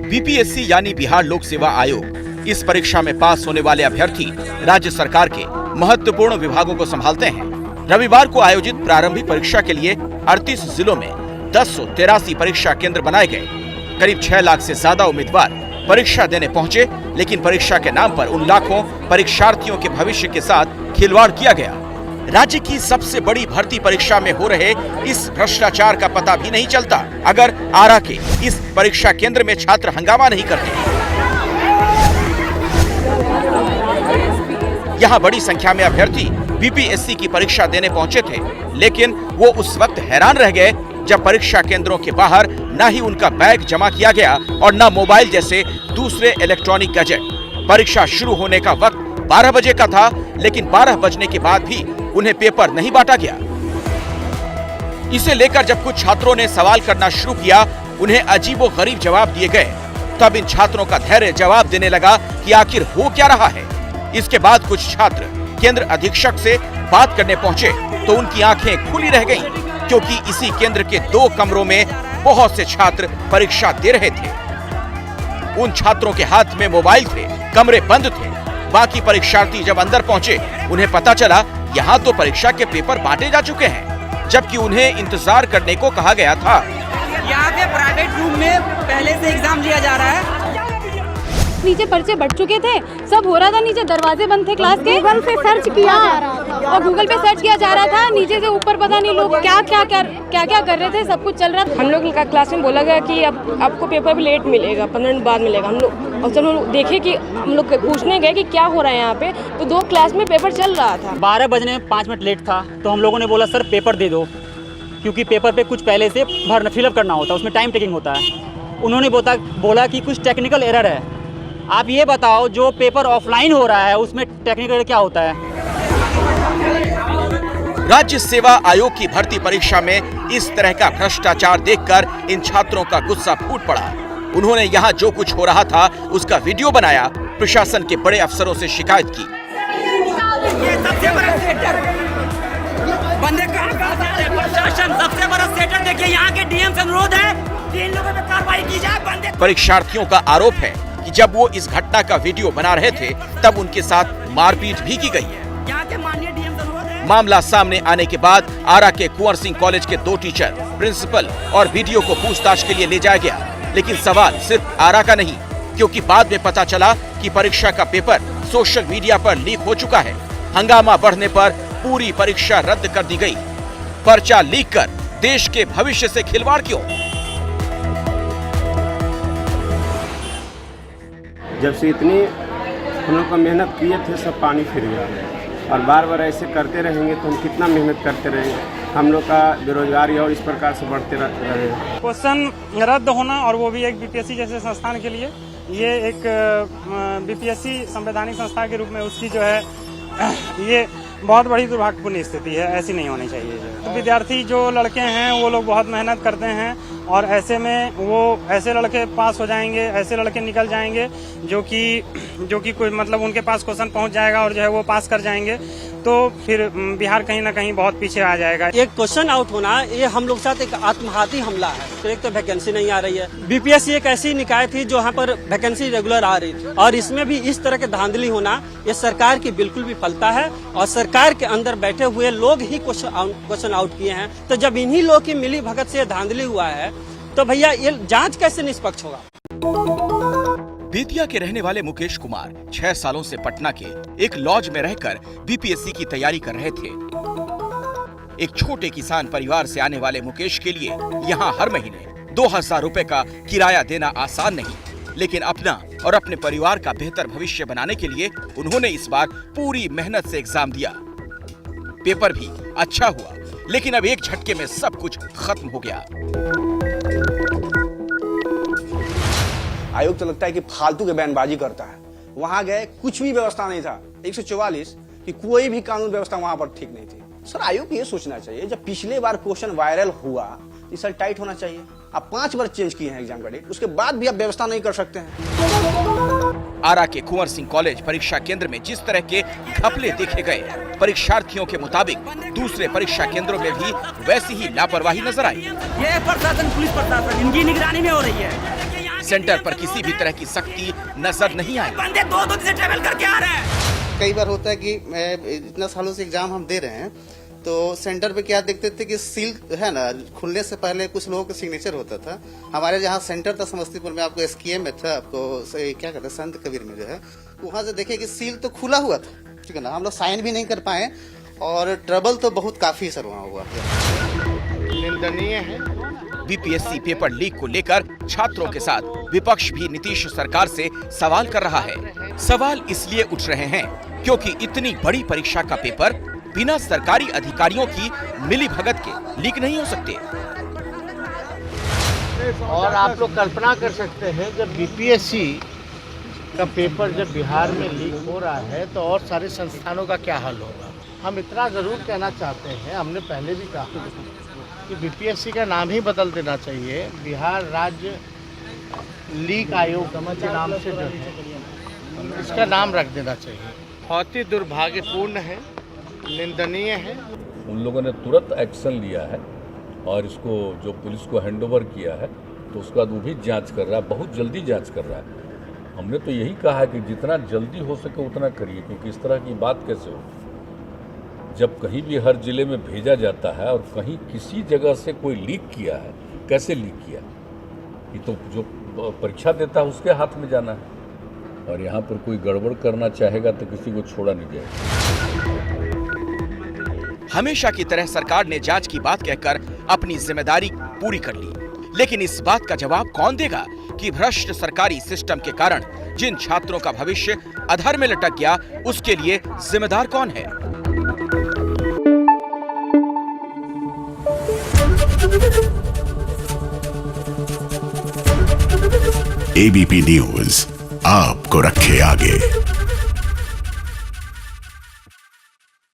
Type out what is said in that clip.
BPSC यानी बिहार लोक सेवा आयोग इस परीक्षा में पास होने वाले अभ्यर्थी राज्य सरकार के महत्वपूर्ण विभागों को संभालते हैं। रविवार को आयोजित प्रारंभिक परीक्षा के लिए 38 जिलों में 1083 परीक्षा केंद्र बनाए गए। करीब 6 लाख से ज्यादा उम्मीदवार परीक्षा देने पहुंचे, लेकिन परीक्षा के नाम पर उन लाखों परीक्षार्थियों के भविष्य के साथ खिलवाड़ किया गया। राज्य की सबसे बड़ी भर्ती परीक्षा में हो रहे इस भ्रष्टाचार का पता भी नहीं चलता अगर आरा के इस परीक्षा केंद्र में छात्र हंगामा नहीं करते। यहाँ बड़ी संख्या में अभ्यर्थी बीपीएससी की परीक्षा देने पहुंचे थे, लेकिन वो उस वक्त हैरान रह गए जब परीक्षा केंद्रों के बाहर न ही उनका बैग जमा किया गया और न मोबाइल जैसे दूसरे इलेक्ट्रॉनिक गैजेट। परीक्षा शुरू होने का वक्त 12 बजे का था, लेकिन 12 बजने के बाद भी उन्हें पेपर नहीं बांटा गया। इसे लेकर जब कुछ छात्रों ने सवाल करना शुरू किया, उन्हें अजीबोगरीब जवाब दिए गए। तब इन छात्रों का धैर्य जवाब देने लगा कि आखिर हो क्या रहा है। इसके बाद कुछ छात्र केंद्र अधीक्षक से बात करने पहुंचे तो उनकी आंखें खुली रह गईं, क्योंकि इसी केंद्र के 2 कमरों में बहुत से छात्र परीक्षा दे रहे थे। उन छात्रों के हाथ में मोबाइल थे, कमरे बंद थे। बाकी परीक्षार्थी जब अंदर पहुंचे, उन्हें पता चला यहाँ तो परीक्षा के पेपर बांटे जा चुके हैं, जबकि उन्हें इंतजार करने को कहा गया था। यहाँ पे प्राइवेट रूम में पहले से एग्जाम लिया जा रहा है। नीचे पर्चे बढ़ चुके थे, सब हो रहा था, नीचे दरवाजे बंद थे क्लास के। गूगल पे सर्च किया जा रहा था और गूगल पे सर्च किया जा रहा था। नीचे से ऊपर पता नहीं लोग क्या क्या कर रहे थे, सब कुछ चल रहा था। हम लोग क्लास में बोला गया कि अब आपको पेपर भी लेट मिलेगा, 15 मिनट बाद मिलेगा। हम लोग और चलो देखे कि हम लोग पूछने गए कि क्या हो रहा है यहाँ पे, तो 2 क्लास में पेपर चल रहा था। 12 बजने में 5 मिनट लेट था, तो हम लोगों ने बोला सर पेपर दे दो, क्योंकि पेपर पे कुछ पहले से फिलअप करना होता है, उसमें टाइम टेकिंग होता है। उन्होंने बोला कि कुछ टेक्निकल एरर है। आप ये बताओ, जो पेपर ऑफलाइन हो रहा है उसमें टेक्निकल क्या होता है? राज्य सेवा आयोग की भर्ती परीक्षा में इस तरह का भ्रष्टाचार देखकर इन छात्रों का गुस्सा फूट पड़ा। उन्होंने यहाँ जो कुछ हो रहा था उसका वीडियो बनाया, प्रशासन के बड़े अफसरों से शिकायत की। ये सबसे बड़ा सेटर बंदे प्रशासन सबसे बड़ा सेटर। देखिए यहाँ के डीएम से अनुरोध है कि इन लोगों पे कार्रवाई की जाए। बंदे परीक्षार्थियों का आरोप है कि जब वो इस घटना का वीडियो बना रहे थे तब उनके साथ मारपीट भी की गई है। यहाँ के माननीय डीएम से अनुरोध है। मामला सामने आने के बाद आरा के कुंवर सिंह कॉलेज के 2 टीचर, प्रिंसिपल और वीडियो को पूछताछ के लिए ले जाया गया। लेकिन सवाल सिर्फ आरा का नहीं, क्योंकि बाद में पता चला कि परीक्षा का पेपर सोशल मीडिया पर लीक हो चुका है। हंगामा बढ़ने पर पूरी परीक्षा रद्द कर दी गई। पर्चा लीक कर देश के भविष्य से खिलवाड़ क्यों? जब से इतनी हम लोग का मेहनत किए थे, सब पानी फिर गया। और बार बार ऐसे करते रहेंगे तो हम कितना मेहनत करते रहेंगे। हम लोग का बेरोजगारी और इस प्रकार से बढ़ते रहे। क्वेश्चन रद्द होना, और वो भी एक बीपीएससी जैसे संस्थान के लिए, ये एक बीपीएससी संवैधानिक संस्था के रूप में उसकी जो है ये बहुत बड़ी दुर्भाग्यपूर्ण स्थिति है। ऐसी नहीं होनी चाहिए। तो विद्यार्थी जो लड़के हैं वो लोग बहुत मेहनत करते हैं, और ऐसे में वो ऐसे लड़के पास हो जाएंगे, ऐसे लड़के निकल जाएंगे जो कि कोई मतलब उनके पास क्वेश्चन पहुंच जाएगा और जो है वो पास कर जाएंगे, तो फिर बिहार कहीं ना कहीं बहुत पीछे आ जाएगा। एक क्वेश्चन आउट होना ये हम लोग साथ एक आत्मघाती हमला है। तो एक तो वैकेंसी नहीं आ रही है। बीपीएससी एक ऐसी निकाय थी जो यहाँ पर वैकेंसी रेगुलर आ रही थी, और इसमें भी इस तरह के धांधली होना ये सरकार की बिल्कुल विफलता है। और सरकार के अंदर बैठे हुए लोग ही क्वेश्चन आउट किए हैं। तो जब इन्हीं लोग की मिली भगत से धांधली हुआ है तो भैया ये जांच कैसे निष्पक्ष होगा? बेतिया के रहने वाले मुकेश कुमार 6 सालों से पटना के एक लॉज में रहकर बीपीएससी की तैयारी कर रहे थे। एक छोटे किसान परिवार से आने वाले मुकेश के लिए यहाँ हर महीने 2000 रुपए का किराया देना आसान नहीं, लेकिन अपना और अपने परिवार का बेहतर भविष्य बनाने के लिए उन्होंने इस बार पूरी मेहनत से एग्जाम दिया। पेपर भी अच्छा हुआ, लेकिन अब एक झटके में सब कुछ खत्म हो गया। आयोग तो लगता है कि फालतू के बयानबाजी करता है। वहां गए, कुछ भी व्यवस्था नहीं था। 144 कि कोई भी कानून व्यवस्था वहां पर ठीक नहीं थी। सर आयोग को ये सोचना चाहिए, जब पिछले बार क्वेश्चन वायरल हुआ, रिजल्ट टाइट होना चाहिए। आप 5 बार चेंज किए हैं एग्जाम का डेट, उसके बाद भी आप व्यवस्था नहीं कर सकते हैं। आरा के कुंवर सिंह कॉलेज परीक्षा केंद्र में जिस तरह के घपले देखे गए, परीक्षार्थियों के मुताबिक दूसरे परीक्षा केंद्रों में भी वैसी ही लापरवाही नजर आई। ये प्रशासन, पुलिस प्रशासन, इनकी निगरानी में हो रही है। सेंटर पर किसी भी तरह की सख्ती नजर नहीं आई। बंदे दो दिन से ट्रेवल करके आ रहे हैं। कई बार होता है कि इतना सालों से एग्जाम हम दे रहे हैं, तो सेंटर पे क्या देखते थे कि सील है ना, खुलने से पहले कुछ लोगों का सिग्नेचर होता था। हमारे जहाँ सेंटर था समस्तीपुर में, आपको SKM में था, आपको क्या कहते हैं संत कबीर में जो है, वहाँ से देखे कि सील तो खुला हुआ था, ठीक है ना, हम लोग साइन भी नहीं कर पाए और ट्रबल तो बहुत काफी सर वहाँ हुआ। निंदनीय है। बीपीएससी पेपर लीक को लेकर छात्रों के साथ विपक्ष भी नीतीश सरकार से सवाल कर रहा है। सवाल इसलिए उठ रहे हैं क्योंकि इतनी बड़ी परीक्षा का पेपर बिना सरकारी अधिकारियों की मिलीभगत के लीक नहीं हो सकते। और आप लोग कल्पना कर सकते हैं जब बीपीएससी का पेपर जब बिहार में लीक हो रहा है तो और सारे संस्थानों का क्या हाल होगा। हम इतना ज़रूर कहना चाहते हैं, हमने पहले भी कहा कि बीपीएससी का नाम ही बदल देना चाहिए, बिहार राज्य लीक आयोग के नाम से जो है इसका नाम रख देना चाहिए। बहुत ही दुर्भाग्यपूर्ण है, निंदनीय है। उन लोगों ने तुरंत एक्शन लिया है और इसको जो पुलिस को हैंडओवर किया है तो उसका वो भी जांच कर रहा है, बहुत जल्दी जांच कर रहा है। हमने तो यही कहा है कि जितना जल्दी हो सके उतना करिए, क्योंकि इस तरह की बात कैसे हो, जब कहीं भी हर जिले में भेजा जाता है और कहीं किसी जगह से कोई लीक किया है, कैसे लीक किया, ये तो जो परीक्षा देता है उसके हाथ में जाना है। और यहाँ पर कोई गड़बड़ करना चाहेगा तो किसी को छोड़ा नहीं जाएगा। हमेशा की तरह सरकार ने जांच की बात कहकर अपनी जिम्मेदारी पूरी कर ली, लेकिन इस बात का जवाब कौन देगा कि भ्रष्ट सरकारी सिस्टम के कारण जिन छात्रों का भविष्य अधर में लटक गया, उसके लिए जिम्मेदार कौन है? ABP न्यूज आपको रखे आगे।